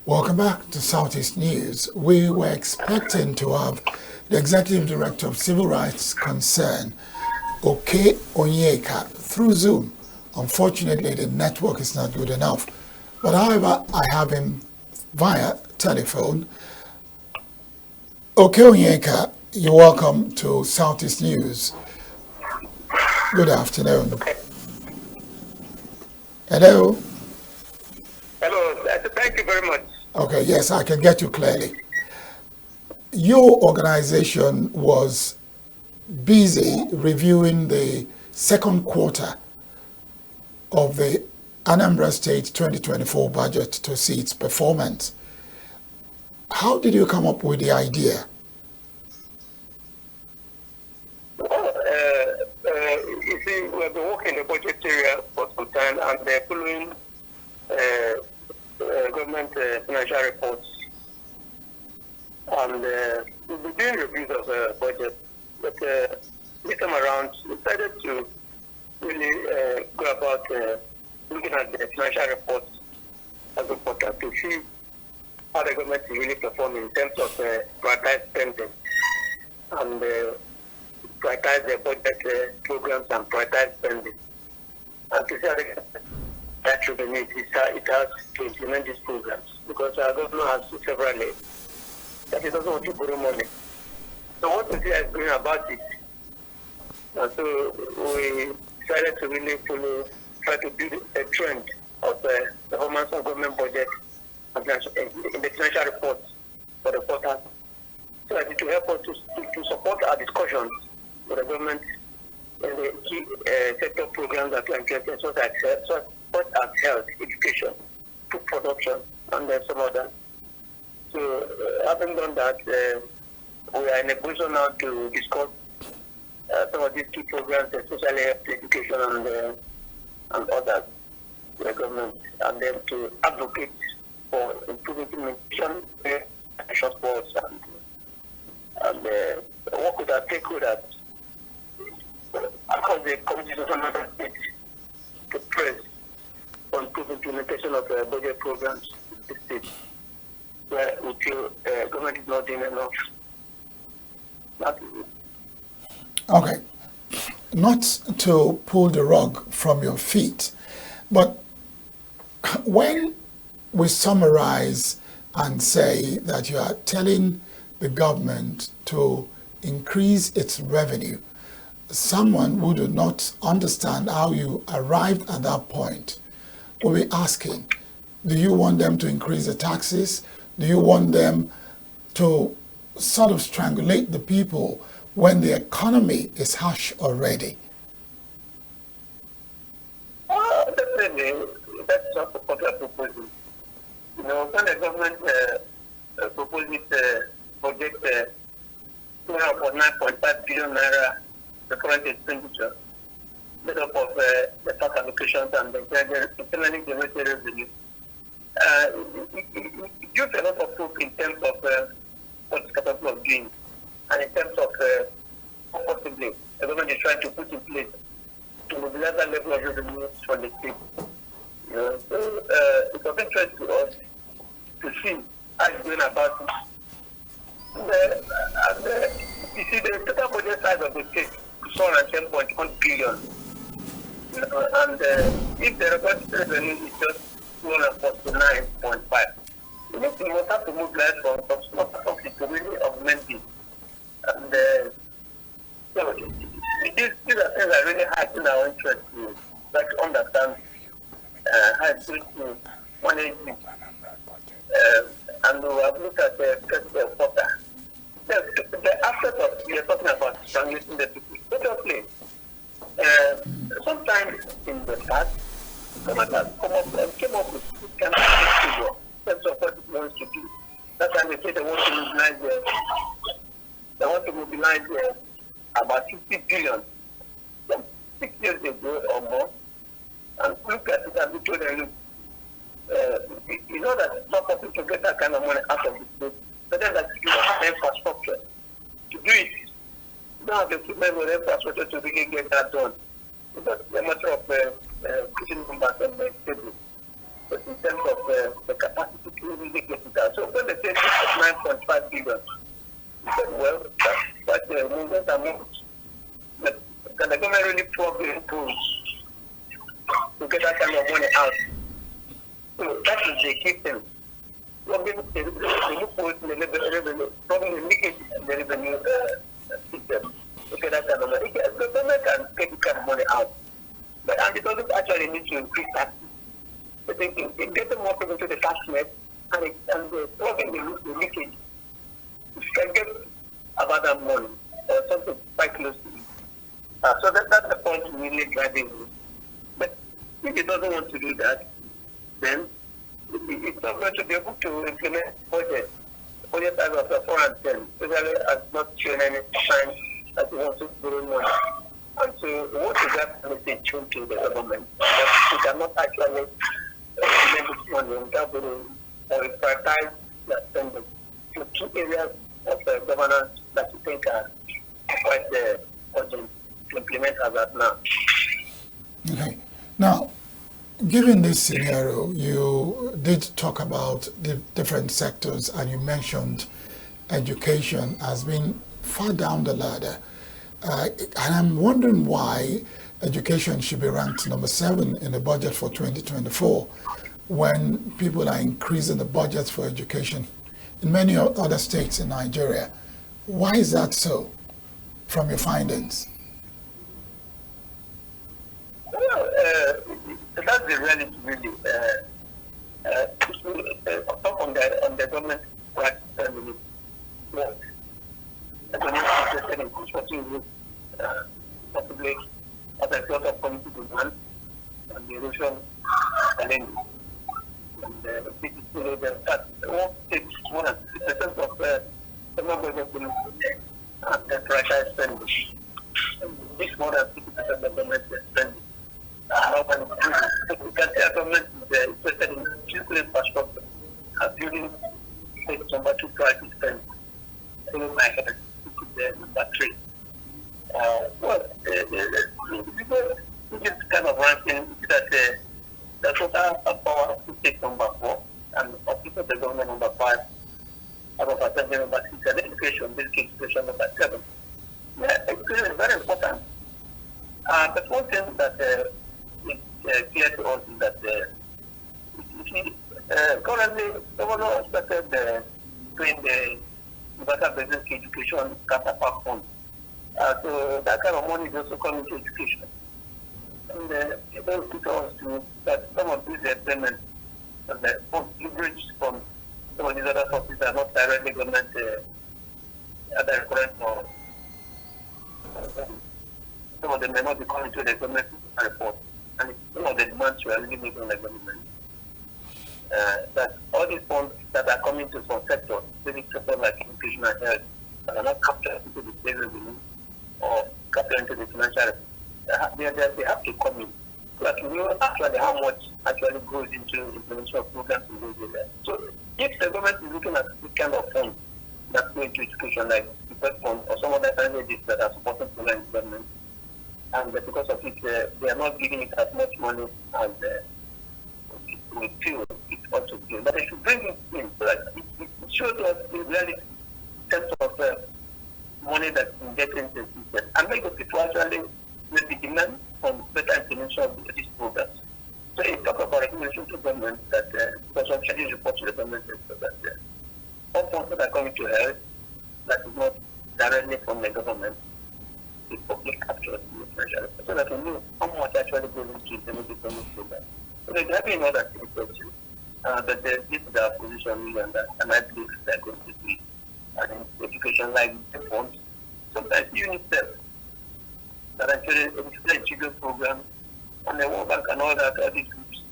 Welcome back to Southeast News. We were expecting to have the Executive Director of Civil Rights Concern, Okey Onyeka, through Zoom. Unfortunately, the network is not good enough. But however, I have him via telephone. Okey Onyeka, you're welcome to Southeast News. Good afternoon. Hello? Hello, thank you very much. Okay, yes, I can get you clearly. Your organization was busy reviewing the second quarter of the Anambra State 2024 budget to see its performance. How did you come up with the idea? Well, you see, we have been working in the budget area for some time, and they're following government financial reports, and we've been doing reviews of the budget. But this time around, we decided to really go about looking at the financial reports as important to see how the government is really performing in terms of prioritized spending and prioritize the budget programs and prioritize spending. And to see how the that should be made, it has to implement these programs because our government has several layers that it doesn't want to borrow money. So what we see is going about it. And so we decided to really try to build a trend of the performance of government budget in the financial reports for the quarter, so that it will help us to support our discussions with the government in the key sector programs that we are interested in, such as health, education, food production, and some others. So having done that, we are in a position now to discuss some of these key programs, especially health, education, and others, with the government, and then to advocate for improving implementation, shortfalls, and work with our stakeholders across the communities of another state to press on improving implementation of budget programs in the state where we feel government is not doing enough. Okay. Not to pull the rug from your feet, but when we summarize and say that you are telling the government to increase its revenue, someone who do not understand how you arrived at that point will be asking, do you want them to increase the taxes? Do you want them to sort of strangulate the people when the economy is harsh already? Definitely, that's not what we are proposing. You know, when the government proposed this budget for 9.5 billion naira, the current expenditure, made up of the tax allocations and the internally generated revenue, it gives a lot of hope in terms of what it's capable of doing, and in terms of what possibly the government is trying to put in place to mobilize that level of revenue from the state. You know, so it's of interest to us to see how it's going about it. You see, the total budget size of the state is 410.1 billion. You know, and if the record revenue is just 249.5, you need to have to mobilize from small something to really augment it. And so these are things that really hard in our interest to try to understand how it's going to manage it. And we have looked at the first quarter. The aspect of we are talking about strangling the people. Obviously, sometimes in the past, government came up with this kind of figure in terms of what it wants to do. That's why they say they want to mobilize about 50 billion 6 years ago or more, and look at it and we told them, you know that it's not possible to get that kind of money out of the state, but then that you don't have infrastructure to do it. You don't have the equipment or infrastructure to really get that done. Because it's a matter of putting numbers on the table. But in terms of the capacity to really get billion. He said, well, that's the movement amount. But can the government really plug in pools to get that kind of money out? So that is the key thing. Plugging the loopholes in the revenue, plugging the leakage in the revenue system to get that kind of money. The government can get this kind of money out. And it doesn't actually need to increase taxes. But it gets more people to the tax net and plugging the leakage, you can get about that money or something quite close to it. So that's the point really driving. But if it doesn't want to do that, then it's not going to be able to implement budget. Budget as of 410 Israel has not shown any sign that it wants to borrow money. And so we want to get a message to the government that we cannot actually implement this money without borrowing or prioritize the spending to key areas of governance that we think are quite urgent to implement as of now. Okay. Now, given this scenario, you did talk about the different sectors and you mentioned education as being far down the ladder. And I'm wondering why education should be ranked number 7 in the budget for 2024 when people are increasing the budgets for education in many other states in Nigeria. Why is that so, from your findings? Well, that's the reality, really. On the government work, the government is interested in constructing roads, possibly as a result of community demand and the erosion challenge. And the city still that all states more than 50% of federal budget will prioritize spending. This more than 50% of government spending. We can say our government is interested in physical infrastructure and building state number 2 priority spend. Followed by number 3. This kind of ranking that the total power of state number 4 and office of the government number 5, about assembly number 6, and education, basic education number 7. Education is very important. But one thing that it's clear to us is that currently the governor started doing the universal basic education counterpart fund. So that kind of money is also coming to education. And it does put us to that some of these payments and the leverage from some of these other sources are not directly government other current or some of them may not be coming to the government report. And some of the demands we are really making on the government. That all these funds that are coming to some sectors, basic sectors like education and health, are not captured into the state revenue or captured into the financial revenue. They have to come in. So that we know actually how much actually goes into implementation of programs in those areas. So if the government is looking at this kind of funds that go into education, like the first fund or some other languages that are supporting program development, and because of it, they are not giving it as much money as we feel it ought to do. But they should bring it in so that it shows us in reality in terms of money that we get into the system and make the people actually make the demand from better implementation of these programs. So it talks about recommendation to government that because of Chinese report to the government that all funds that are coming to health that is not directly from the government is public capture in the financial report, so that we know how much actually goes into implementing the government program. So there have been other things too. But this is our position really on that, and I believe that going to be an education like the funds. Sometimes UNICEF that actually explain children programs and the World Bank and all that, all these groups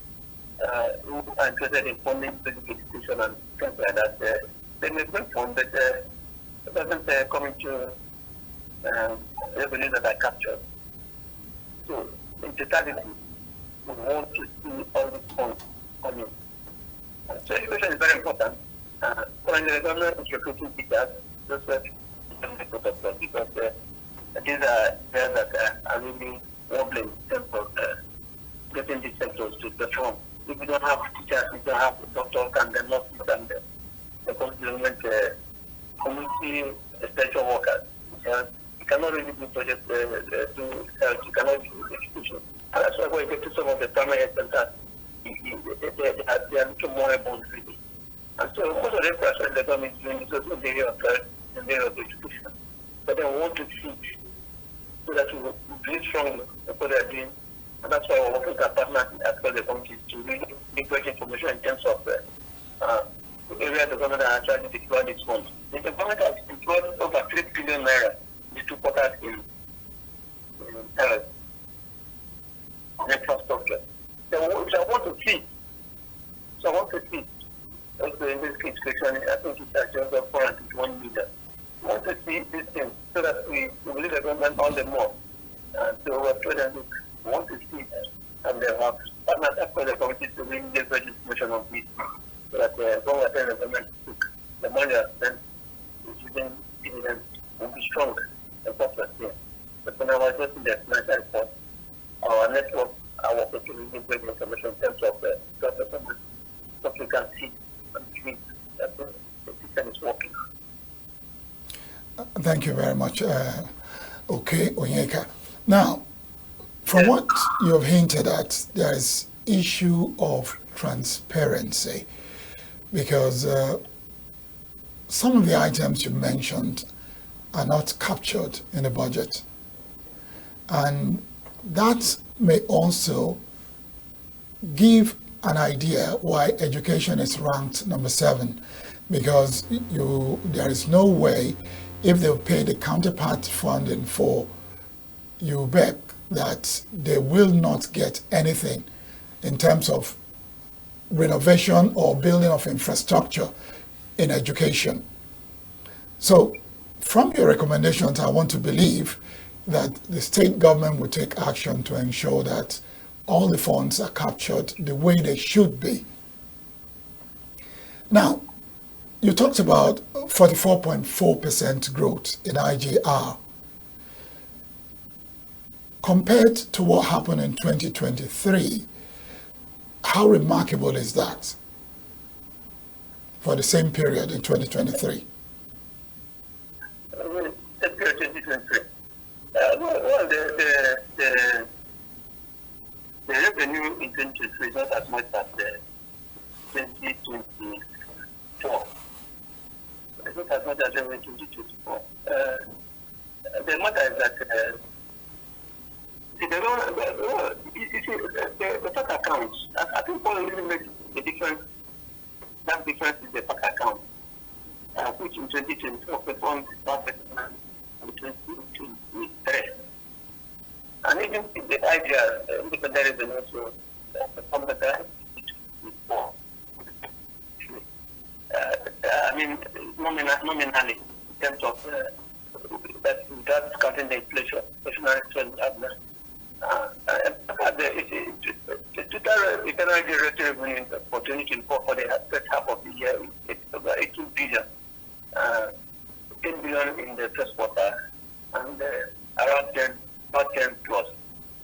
who are interested in funding basic education and things like that, they may bring funds, but it doesn't come into revenues that are captured. So, in totality, we want to see all these funds coming. So, education is very important. Currently, the government is recruiting teachers, just like because these are areas that are really wobbling in terms of getting these sectors to perform. If you don't have teachers, if you don't have doctors and the nurses and the government community essential workers. You cannot really do projects, do health, you cannot do education. And that's why when you get to some of the primary health centers, they are looking more about really. And so most of the infrastructure the government is doing is also in the area of health, in the area of education. But they want to see so that we will build strongly what they are doing. And that's why we're working with our partners across the country to really give information in terms of the area the government has actually deployed its funds. The government has deployed over 3 billion naira these 2 quarters in health and infrastructure. So I want to see. Also in this situation, I think it's just of 401 million. I want to see this thing so that we believe the government all the more. So we're told that we want to see that. And they have partners across the community to bring this information on this. So that when the government took the money spent using dividends will be strong and popular here. But when I was just in the financial report, our network, our working to bring great information in terms of the government, what we can see and see that the system is working. Thank you very much, Okey, Onyeka. Now, from what you have hinted at, there is issue of transparency because some of the items you mentioned are not captured in the budget. And that may also give an idea why education is ranked number 7, because there is no way, if they've paid the counterpart funding for UBEC, that they will not get anything in terms of renovation or building of infrastructure in education. So from your recommendations, I want to believe that the state government will take action to ensure that all the funds are captured the way they should be. Now, you talked about 44.4% growth in IGR. Compared to what happened in 2023, how remarkable is that for the same period in 2023? The revenue in 2023 is not as much as the 2024. It's not as much as revenue in 2024. The matter is that the PAC accounts, I think what really makes the difference, that difference is the PAC account, which in 2024 performed better than 2023. And even if the idea, independent revenue also performed better in 2024. I mean, nominally, in terms of that without counting the inflation, inflationary trend the total internal generated revenue for 2024 for the first half of the year is about 18 billion, 10 billion in the first quarter, and around 10 plus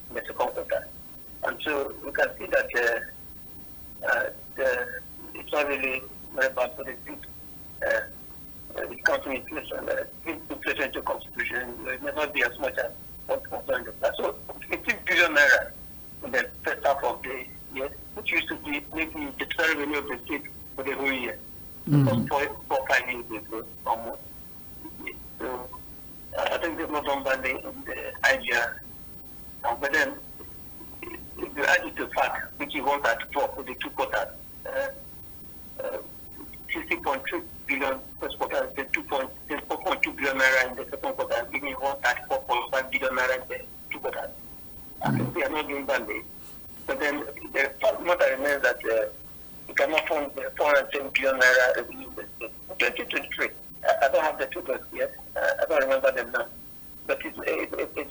in the second quarter. And so we can see that it's not really very bad for the people. Counting inflation, inflation to constitution may not be as much as what was in the past. So 18 billion naira in the first half of the year, which used to be maybe the total revenue of the state for the whole year. Mm-hmm. 4-5 years ago, almost. So I think they've not done badly in the idea. But then, if you add it to fact, which you want at 4 for the 2 quarters, 60.3 billion first quarter, the 4.2 billion naira in the second quarter, giving you 134.5 billion naira in the 2 quarters. I think they are not doing badly. But then the fact matter remains that you cannot fund the 410 billion naira revenue in the state. In 2023, I don't have the figures yet. I don't remember them now. But it's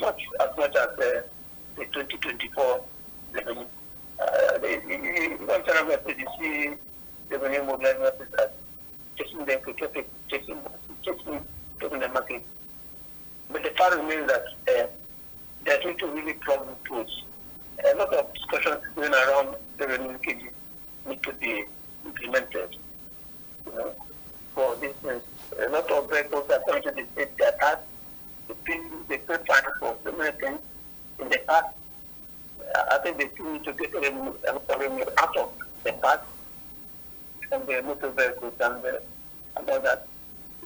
not as much as the 2024 revenue. One time I you see revenue mobilization as chasing them to chasing the market. But the fact remains that they are trying to really plug the tools. A lot of discussions going around the revenue leakage need to be implemented. For this, a lot of get revenue out of the parts and the motor vehicles and all that.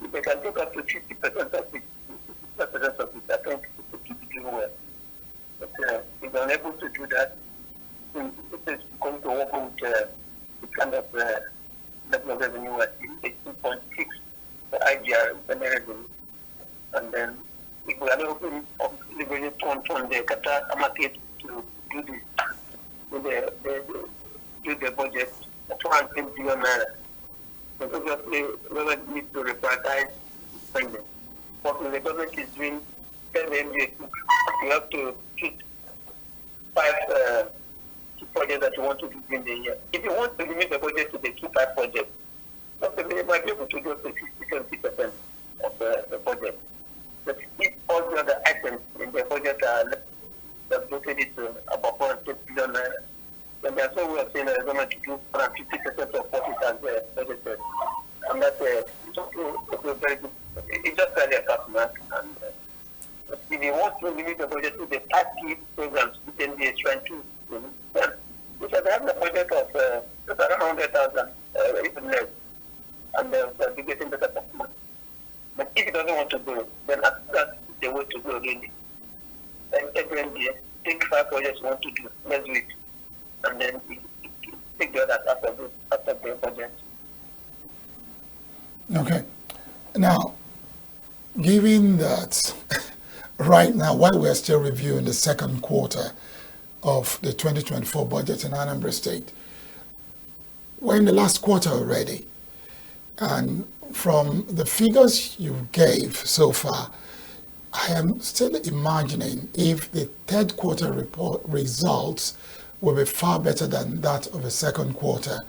If they can take up to 50% of it, 50% of it, I think it keep doing well. But if they're unable to do that, then it is going to work with the kind of level of revenue at 18.6 for IGR revenue. And then if we are looking of leveraging from the capital market to do this, do the budget of 210 billion naira. But obviously, government needs to reprioritize spending. What the government is doing, tell the MBA, you have to pick 5 projects that you want to do in the year. If you want to limit the budget to the 2-5 projects, possibly you might be able to do up to 60-70% of the budget. But if all the other items in the budget are bloated it to about 400 billion naira, then there's no way of saying that the government to do 50% of what it has budgeted. And that's very good. It's just really a tough mark. And if you want to limit the budget to the 5 key programs, the NBA is trying to, we should have a budget of just around 100,000, even less, and they'll be getting better performance. But if it doesn't want to go, then that's the way to go really. And every NBA, take 5 projects you want to do, let's do it. And then take the others after the budget. Okay. Now, given that right now, while we're still reviewing the second quarter of the 2024 budget in Anambra State, we're in the last quarter already. And from the figures you gave so far, I am still imagining if the third quarter report results will be far better than that of the second quarter.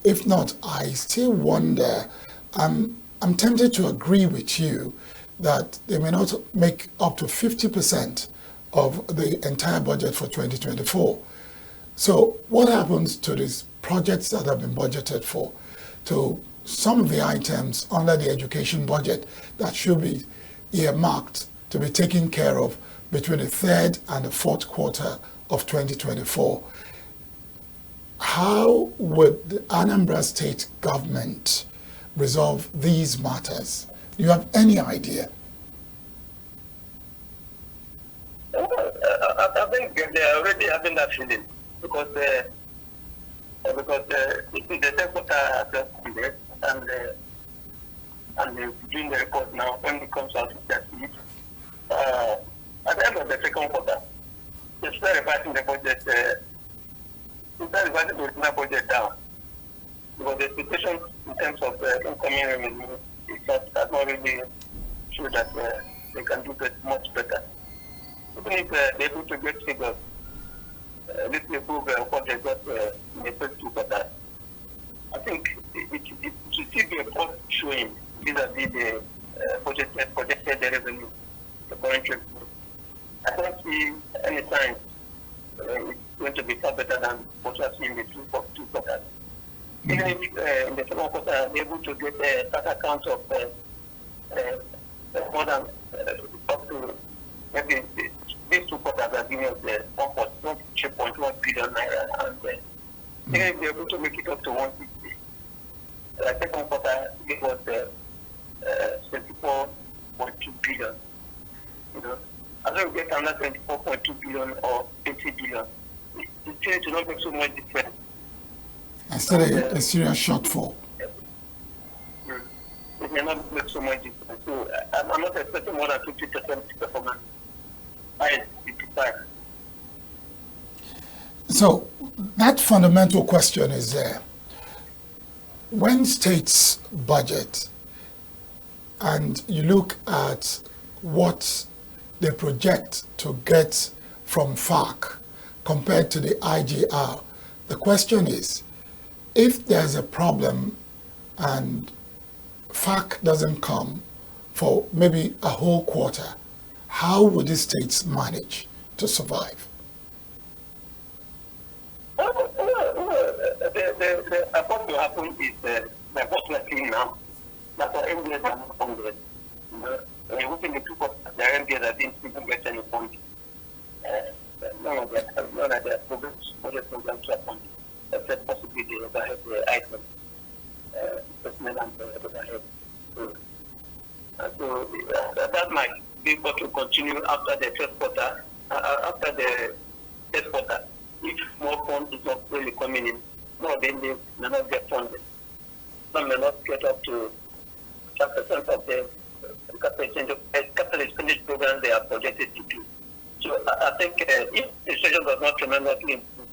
If not, I still wonder, I'm tempted to agree with you that they may not make up to 50% of the entire budget for 2024. So what happens to these projects that have been budgeted for, to some of the items under the education budget that should be earmarked to be taken care of between the third and the fourth quarter of 2024? How would the Anambra State government resolve these matters? Do you have any idea? I think they're already having that feeling because it is the third quarter just ended, and they're doing the report now. When it comes out with that speech, at the end of the second quarter, they start revising the budget. They start revising the original budget down because the expectation in terms of incoming revenue is not really sure that they can do much better. Even if they're able to get figures, let's improve what they got in the first 2 quarters, I think it should still be a cost showing vis-a-vis the projected revenue, the current revenue. I don't see any signs it's going to be far better than what we have seen in the 2 quarters. Even if in the second quarter they're able to get a tax account of more than up to maybe these 2 quarters are giving us 1.1 billion naira, and even if they're able to make it up to 150, the second quarter it was 24.2 billion. You know, as long as we get another 24.2 billion or 80 billion, it seems to not make so much difference. And still a serious shortfall. It may not make so much difference. So I'm not expecting more than 50% performance. I 55. So that fundamental question is there. When states budget and you look at what they project to get from FARC compared to the IGR, the question is, if there's a problem and FARC doesn't come for maybe a whole quarter, how would the states manage to survive? What will happen is what we're seeing now. That's what MBS are not funded. Within the 2 quarters, the MBS didn't even get any funding. none of the programs, project programs to upon except possibly the overhead item, personnel and overhead. So that might be able to continue after the first quarter, after the third quarter. If more funds is not really coming in, more of them may not get funded. Some may not get up to 5% of the capital expenditure program they are projected to do. So I think if the situation does not tremendously improve,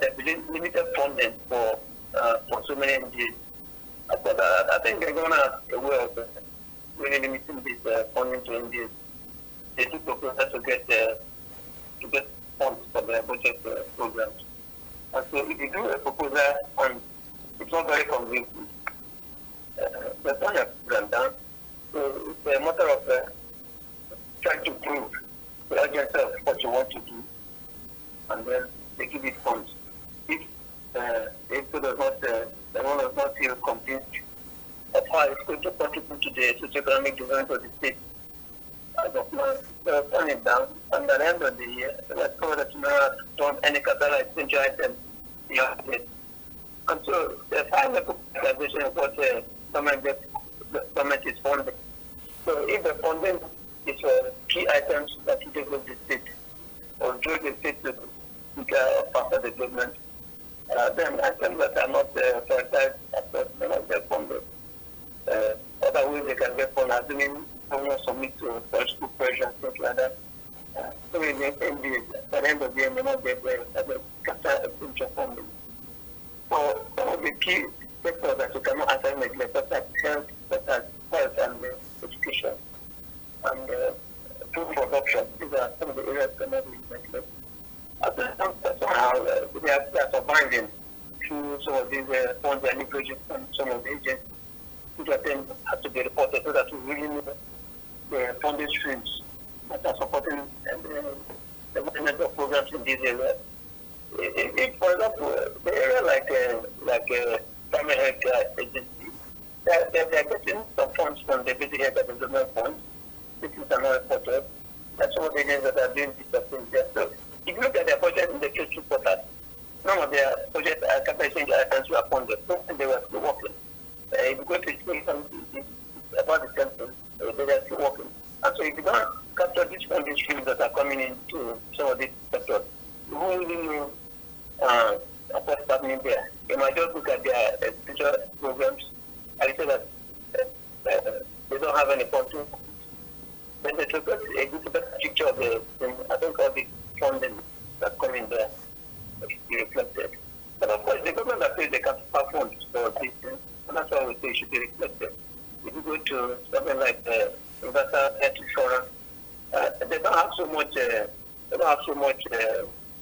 there will be limited funding for so many NGOs. But I think they're going to have a way of really limiting this funding to NGOs. They do propose to get funds for their budget programs. And so if you do a proposal and it's not very convincing, there's not a program down. So it's a matter of trying to prove the urgency of what you want to do, and then they give it funds. If it does not, the one does not feel convinced of how it's going to contribute to the socio-economic development of the state, as of now, they'll turn it down, and at the end of the year, let's go that you have done any capital expenditure item you have it. And so the final realization of what the government is funding. So if the funding is for key items that you develop the state or join the state to part of the government, then items that are not prioritized may not get funded. Other ways they can get funded, assuming government submit to political pressure and things like that. So in the at the end of the year, may not get the capital expenditure funding. So some of the key sectors that you cannot answer neglect, such as health and education and food production. These are some of the areas that cannot be neglected. I think somehow they are surviving through some of these funds and projects and some of the agencies, which I think have to be reported so that we really know the funding streams that are supporting the management of programs in these areas. If, for example, the area like primary health care agency, they're getting some funds from the basic health development fund. This is another reported. That's some of the agencies that are doing this things there. So if you look at their budget in the first 2 quarters, none of their budget capital expenditure items were funded. So they were still working. If you go to see about the same thing, they are still working. And so if you don't capture these funding streams that are coming into some of these sectors, you won't really know what's happening there. You might just look at their future programs and say that they don't have any funding. Then they took a good picture of the thing. I think all the funding that's coming there will be reflected. But of course, the government that pays the capital funds for this thing, and that's why we say it should be reflected. If you go to something like investor health insurance, they don't have so much.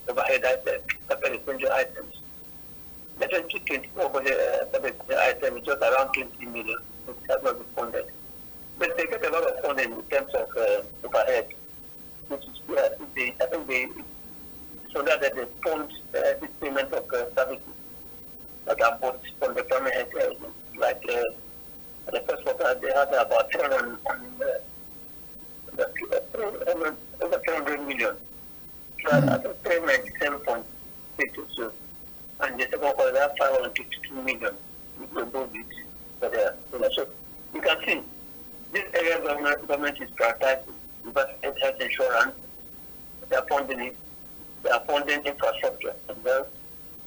Overhead items, capital expenditure items. The 2024 budget item is just around 20 million, which has not been funded. But they get a lot of funding in terms of overhead, which is I think so that they fund this payment of services that are bought from the primary health care. Like the first quarter, they had about 300 million. So I think payment 7.82, and the second quarter they have 552 million. We go above it for the so you can see this area government is prioritizing investment health insurance. They are funding it. They are funding infrastructure and wealth.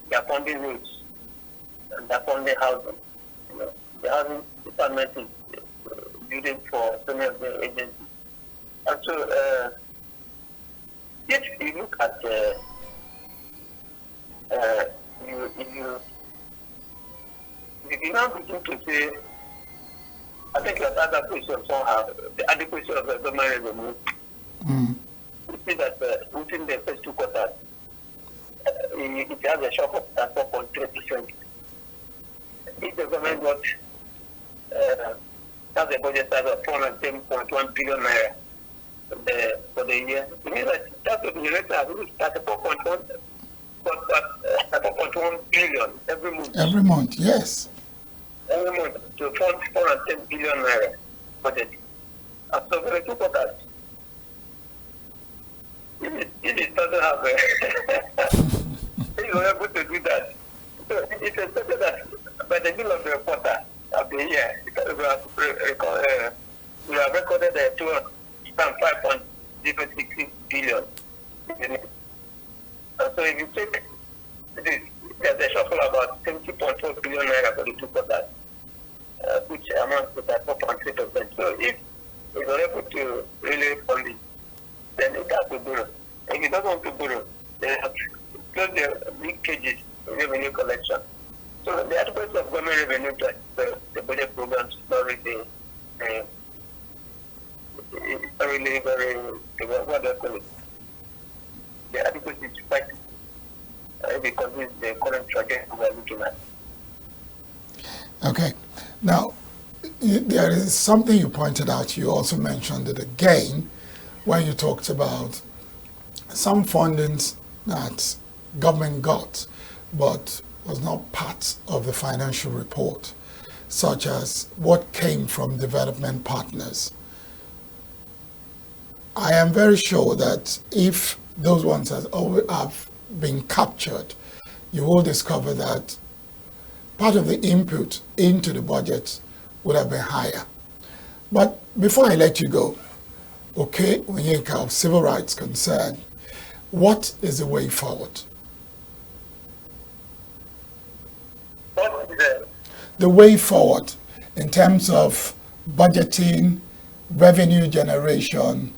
They are funding roads and they are funding housing. You know, the housing department is building for so many of the agencies. And so if you look at if you now begin to say, I think your other question somehow, the adequacy of the government revenue, you see that within the first 2 quarters, it has a shock of 4.3%. If the government got has a budget size of 410.1 billion naira for the year, it means that would generate at 4.1 billion every month. Every month, yes. Every month to fund 410 billion naira budget. And so for the 2 quarters, if it doesn't have if you're able to do that, so it's expected that by the middle of the quarter of the year, we have recorded 205.066 billion. And so if you take this, there's a shortfall about 70.4 billion naira for the 2 quarters, which amounts to about 4.3%. So if you're able to really fund it, then it has to borrow. If it doesn't want to borrow, they have to close the leakages in revenue collection. So the adequacy of government revenue to the budget programs is not really, it's not really very, what do I call it? The adequacy is quite, because it's the current trajectory we are looking at. Okay. Now, there is something you pointed out. You also mentioned it again when you talked about some fundings that government got but was not part of the financial report, such as what came from development partners. I am very sure that if those ones have been captured, you will discover that part of the input into the budget would have been higher. But before I let you go, Okey, Onyeka of Civil Rights Concern, what is the way forward? What is the way forward in terms of budgeting, revenue generation,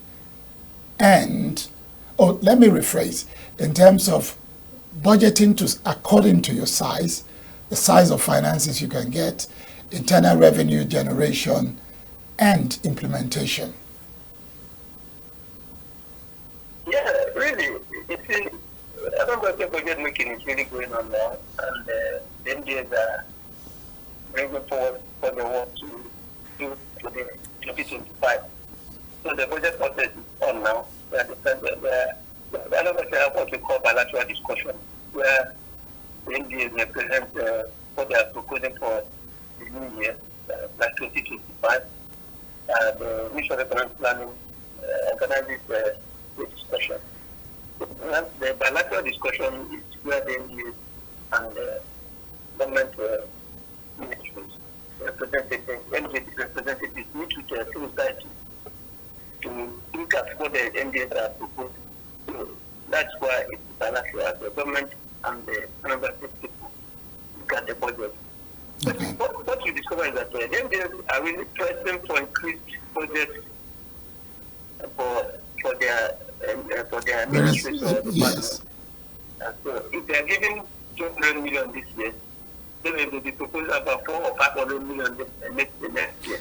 and, let me rephrase, in terms of budgeting according to your size, the size of finances you can get, internal revenue generation, and implementation? Yeah, really. You see, I don't know if budget making is really going on now, and the MDs are bringing forward what they want to do for the 2025. So the budget process is on now. We are I don't know if they have what we call bilateral discussion, where the MDs represent what they are proposing for the new year, like 2025. The Mission Economic Planning organizes the discussion. The bilateral discussion is where the MDs and government ministries, representatives meet with the civil society to look at what the MDs are proposing. So that's why it's bilateral. The government and the Anambra people look at the budget. Okay. What you discover is that the MDs are really pressing for increased budget for their ministries or departments. And so if they are giving 200 million this year, then they will be proposing about 400 or 500 million next year.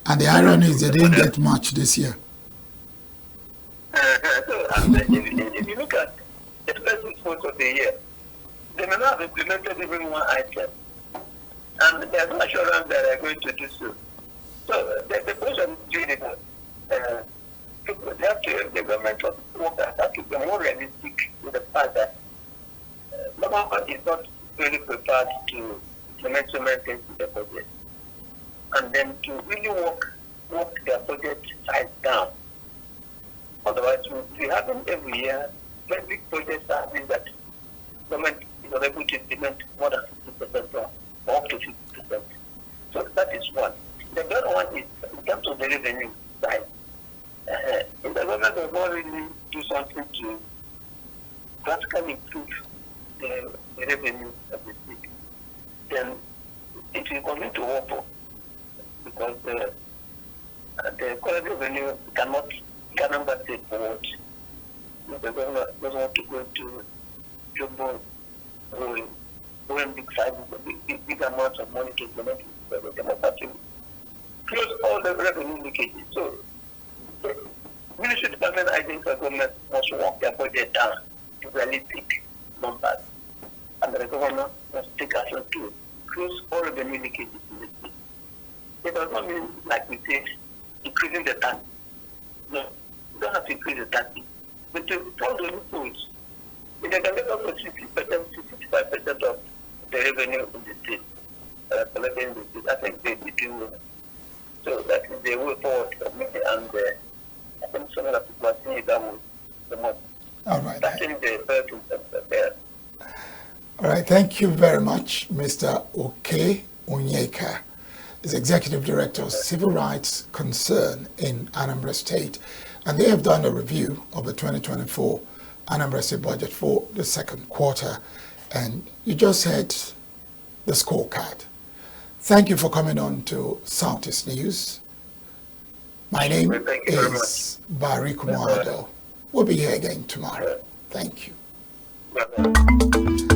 And the irony is they didn't get much this year. So if you look at the first 6 months of the year, they may not have implemented even one item. And there's no assurance that they're going to do so. So the question is really the government of workers have to be more realistic with the fact that government is not really prepared to implement so many things in the budget. And then to really work their budget size down. Otherwise, we happen every year, every project having that government is unable to implement more than 50% or up to 50%. So that is one. The other one is in terms of the revenue side. If the government does not really do something to drastically improve the revenue of the state, then it will continue to wobble because the current revenue cannot take forward. If the government doesn't want to go to jumbo going big sizes, big amounts of money to implement it, they must have to close all the revenue leakages. So the Ministry Department, I think the government must work their budget down to realistic numbers. And the government must take action to close all revenue leakages in the state. It does not mean, like we say, increasing the tax. No, you don't have to increase the tax. But to follow the loopholes, if they can get up to 60%, 65% of the revenue in the state, collected in the state, I think they do well. So that is the way forward for me, and I think some of the people are seeing that way the most. All right. starting the first instance. All right. Thank you very much, Mr. Okey Onyeka, is Executive Director of Civil Rights Concern in Anambra State. And they have done a review of the 2024 Anambra State budget for the second quarter. And you just heard the scorecard. Thank you for coming on to Southeast News. My name is Barry Kumado. We'll be here again tomorrow. Thank you. Bye-bye.